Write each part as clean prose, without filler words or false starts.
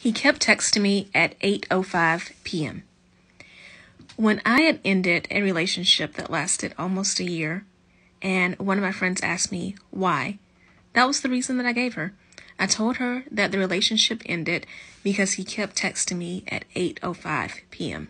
He kept texting me at 8:05 p.m. When I had ended a relationship that lasted almost a year, and one of my friends asked me why, that was the reason that I gave her. I told her that the relationship ended because he kept texting me at 8:05 p.m.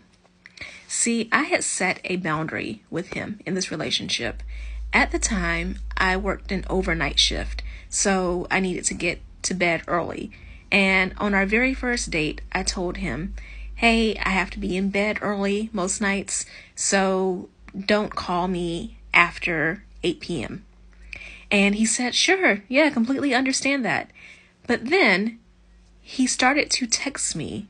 See, I had set a boundary with him in this relationship. At the time, I worked an overnight shift, so I needed to get to bed early. And on our very first date, I told him, hey, I have to be in bed early most nights, so don't call me after 8 p.m. And he said, sure, yeah, I completely understand that. But then he started to text me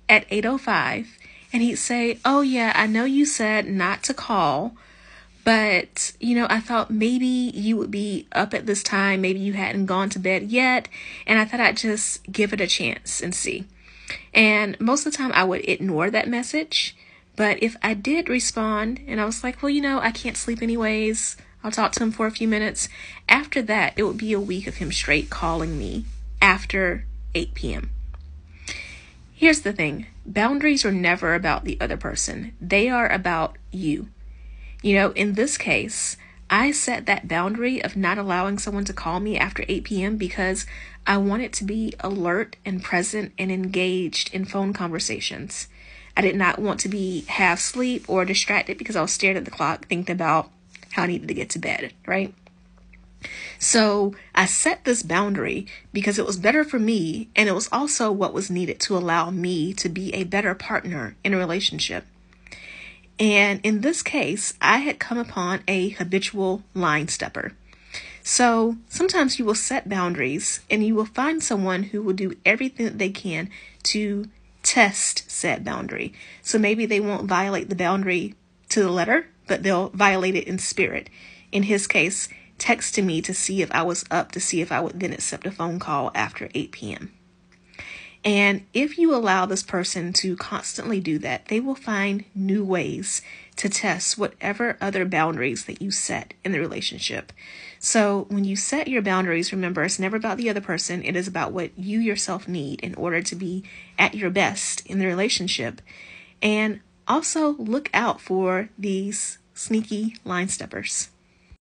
at 8:05, and he'd say, oh yeah, I know you said not to call, but, I thought maybe you would be up at this time. Maybe you hadn't gone to bed yet. And I thought I'd just give it a chance and see. And most of the time I would ignore that message. But if I did respond and I was like, well, I can't sleep anyways, I'll talk to him for a few minutes. After that, it would be a week of him straight calling me after 8 p.m. Here's the thing. Boundaries are never about the other person. They are about you. In this case, I set that boundary of not allowing someone to call me after 8 p.m. because I wanted to be alert and present and engaged in phone conversations. I did not want to be half asleep or distracted because I was staring at the clock thinking about how I needed to get to bed, right? So I set this boundary because it was better for me, and it was also what was needed to allow me to be a better partner in a relationship. And in this case, I had come upon a habitual line stepper. So sometimes you will set boundaries and you will find someone who will do everything that they can to test said boundary. So maybe they won't violate the boundary to the letter, but they'll violate it in spirit. In his case, texting me to see if I was up, to see if I would then accept a phone call after 8 p.m. And if you allow this person to constantly do that, they will find new ways to test whatever other boundaries that you set in the relationship. So when you set your boundaries, remember, it's never about the other person. It is about what you yourself need in order to be at your best in the relationship. And also look out for these sneaky line steppers.